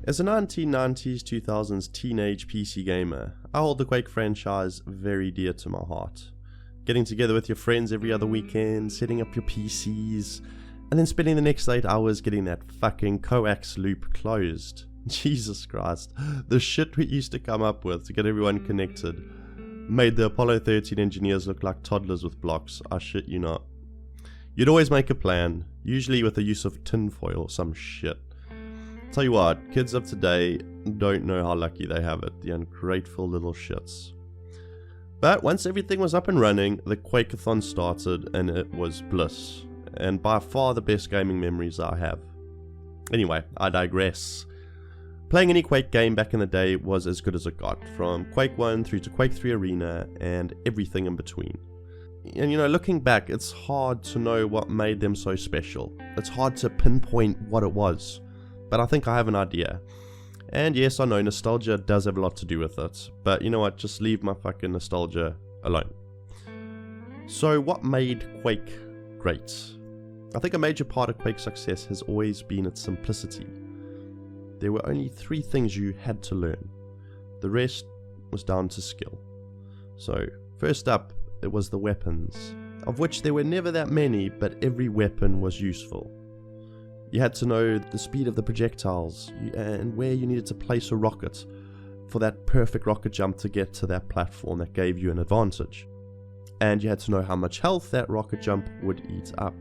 As a 1990s, 2000s teenage PC gamer, I hold the Quake franchise very dear to my heart. Getting together with your friends every other weekend, setting up your PCs, and then spending the next 8 hours getting that fucking coax loop closed. Jesus Christ, the shit we used to come up with to get everyone connected made the Apollo 13 engineers look like toddlers with blocks, I shit you not. You'd always make a plan, usually with the use of tinfoil or some shit. Tell you what, kids of today don't know how lucky they have it, the ungrateful little shits. But once everything was up and running, the Quakeathon started and it was bliss, and by far the best gaming memories I have. Anyway, I digress. Playing any Quake game back in the day was as good as it got, from Quake 1 through to Quake 3 Arena and everything in between. And you know, looking back, it's hard to know what made them so special. It's hard to pinpoint what it was, but I think I have an idea. And yes, I know nostalgia does have a lot to do with it, but you know what, just leave my fucking nostalgia alone. So what made Quake great? I think a major part of Quake's success has always been its simplicity. There were only 3 things you had to learn. The rest was down to skill. So, first up, it was the weapons, of which there were never that many, but every weapon was useful. You had to know the speed of the projectiles and where you needed to place a rocket for that perfect rocket jump to get to that platform that gave you an advantage. And you had to know how much health that rocket jump would eat up.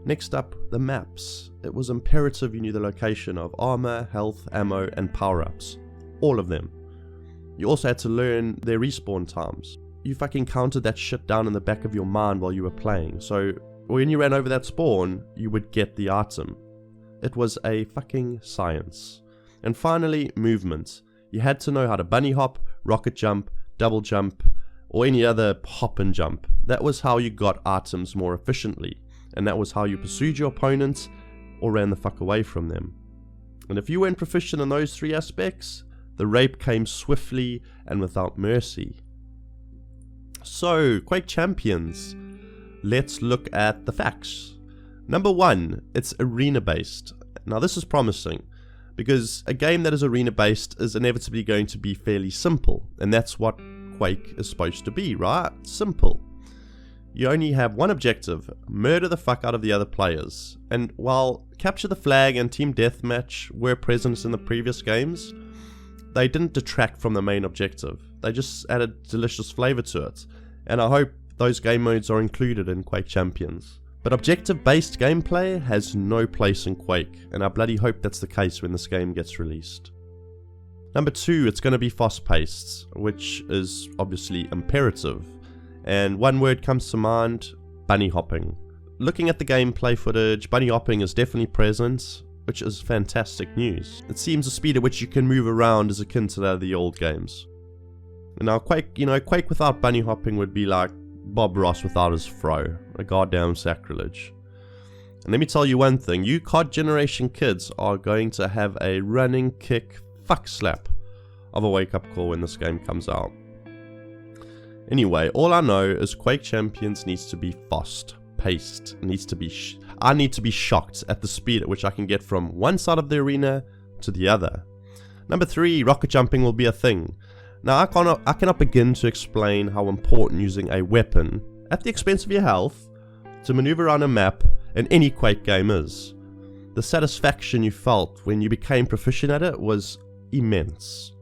Next up, the maps. It was imperative you knew the location of armor, health, ammo, and power-ups. All of them. You also had to learn their respawn times. You fucking counted that shit down in the back of your mind while you were playing, so when you ran over that spawn, you would get the item. It was a fucking science. And finally, movement. You had to know how to bunny hop, rocket jump, double jump, or any other hop and jump. That was how you got items more efficiently. And that was how you pursued your opponents or ran the fuck away from them. And if you weren't proficient in those 3 aspects, the rape came swiftly and without mercy. So, Quake Champions. Let's look at the facts. Number 1, it's arena based. Now this is promising, because a game that is arena based is inevitably going to be fairly simple, and that's what Quake is supposed to be, right? Simple. You only have one objective, murder the fuck out of the other players. And while capture the flag and team deathmatch were present in the previous games, they didn't detract from the main objective. They just added delicious flavor to it. And I hope those game modes are included in Quake Champions. But objective-based gameplay has no place in Quake, and I bloody hope that's the case when this game gets released. Number 2, it's going to be fast-paced, which is obviously imperative. And one word comes to mind, bunny hopping. Looking at the gameplay footage, bunny hopping is definitely present, which is fantastic news. It seems the speed at which you can move around is akin to that of the old games. Now Quake without bunny hopping would be like Bob Ross without his fro, a goddamn sacrilege. And let me tell you one thing, you COD generation kids are going to have a running kick fuck slap of a wake up call when this game comes out. Anyway, all I know is Quake Champions needs to be fast paced. I need to be shocked at the speed at which I can get from one side of the arena to the other. Number 3, rocket jumping will be a thing. Now I cannot begin to explain how important using a weapon at the expense of your health to maneuver around a map in any Quake game is. The satisfaction you felt when you became proficient at it was immense.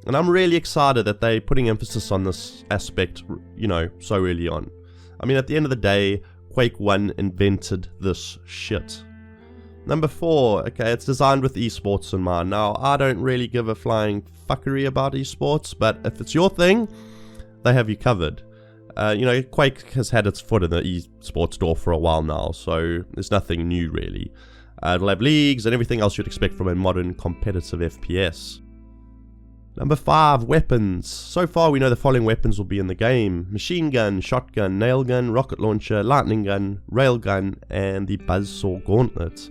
And I'm really excited that they're putting emphasis on this aspect, you know, so early on. I mean, at the end of the day, Quake 1 invented this shit. Number 4, okay, it's designed with esports in mind. Now, I don't really give a flying fuckery about esports, but if it's your thing, they have you covered. You know, Quake has had its foot in the esports door for a while now, so there's nothing new really. It'll have leagues and everything else you'd expect from a modern competitive FPS. Number 5, weapons. So far we know the following weapons will be in the game. Machine gun, shotgun, nail gun, rocket launcher, lightning gun, railgun, and the buzzsaw gauntlet.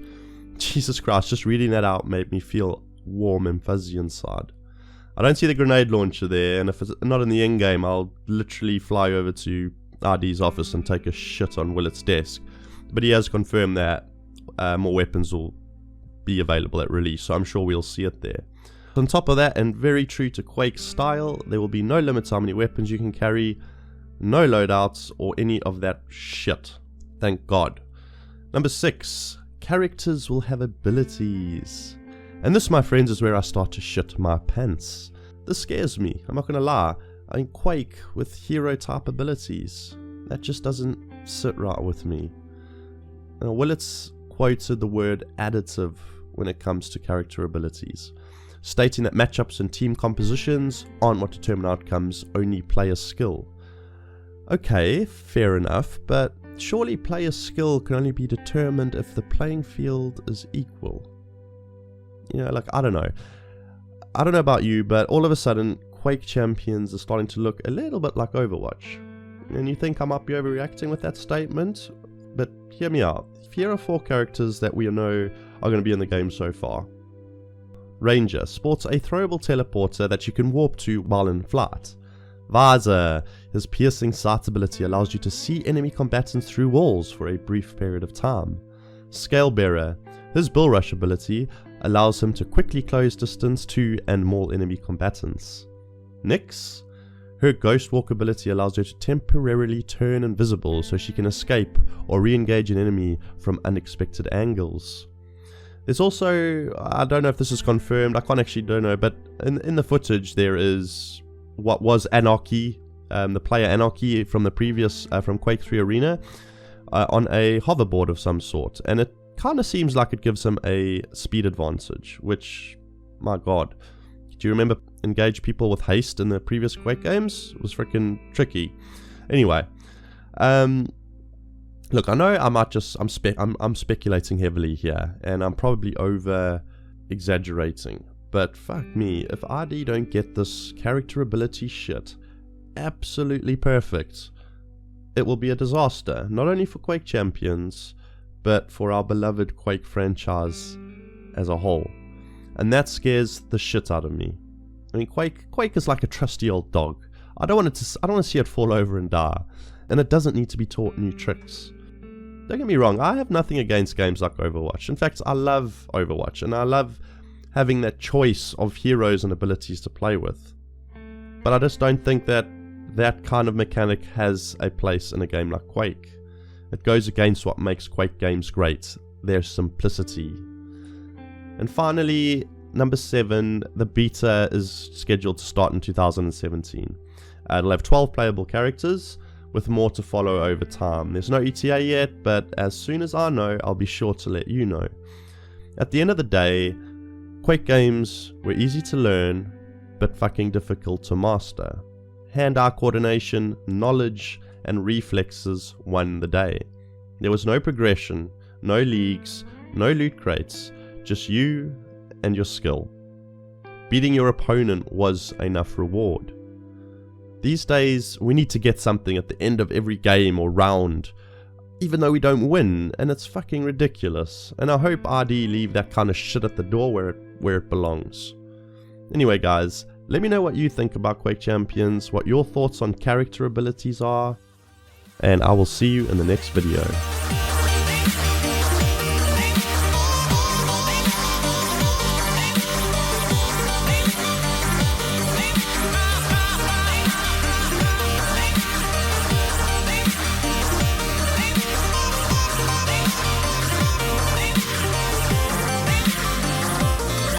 Jesus Christ, just reading that out made me feel warm and fuzzy inside. I don't see the grenade launcher there, and if it's not in the in-game, I'll literally fly over to RD's office and take a shit on Willett's desk. But he has confirmed that more weapons will be available at release, so I'm sure we'll see it there. On top of that, and very true to Quake's style, there will be no limits how many weapons you can carry, no loadouts, or any of that shit. Thank God. Number 6, characters will have abilities. And this, my friends, is where I start to shit my pants. This scares me, I'm not gonna lie. I mean, Quake with hero type abilities, that just doesn't sit right with me. Now, Willits quoted the word additive when it comes to character abilities, stating that matchups and team compositions aren't what determine outcomes, only player skill. Okay, fair enough, but surely player skill can only be determined if the playing field is equal. You know, like, I don't know about you, but all of a sudden Quake Champions are starting to look a little bit like Overwatch. And you think I might be overreacting with that statement, but hear me out. Here are 4 characters that we know are going to be in the game so far. Ranger sports a throwable teleporter that you can warp to while in flight. Visor, his piercing sight ability allows you to see enemy combatants through walls for a brief period of time. Scalebearer, his bull rush ability allows him to quickly close distance to and maul enemy combatants. Nyx, her ghost walk ability allows her to temporarily turn invisible so she can escape or re-engage an enemy from unexpected angles. There's also, I don't know if this is confirmed, I don't know, but in the footage there is what was Anarchy, the player Anarchy from the previous, from Quake 3 Arena, on a hoverboard of some sort, and it kind of seems like it gives him a speed advantage, which, my god, do you remember engage people with haste in the previous Quake games? It was freaking tricky. Anyway, look, I know I'm speculating heavily here, and I'm probably over exaggerating, but fuck me, if RD don't get this character ability shit absolutely perfect, it will be a disaster, not only for Quake Champions, but for our beloved Quake franchise as a whole. And that scares the shit out of me. I mean, Quake is like a trusty old dog. I don't want to see it fall over and die, and it doesn't need to be taught new tricks. Don't get me wrong, I have nothing against games like Overwatch. In fact, I love Overwatch, and I love having that choice of heroes and abilities to play with. But I just don't think that that kind of mechanic has a place in a game like Quake. It goes against what makes Quake games great, their simplicity. And finally, number 7, the beta is scheduled to start in 2017. It'll have 12 playable characters, with more to follow over time. There's no ETA yet, but as soon as I know, I'll be sure to let you know. At the end of the day, Quake games were easy to learn, but fucking difficult to master. Hand-eye coordination, knowledge, and reflexes won the day. There was no progression, no leagues, no loot crates, just you and your skill. Beating your opponent was enough reward. These days, we need to get something at the end of every game or round, even though we don't win, and it's fucking ridiculous. And I hope RD leave that kind of shit at the door where it belongs. Anyway guys, let me know what you think about Quake Champions, what your thoughts on character abilities are, and I will see you in the next video.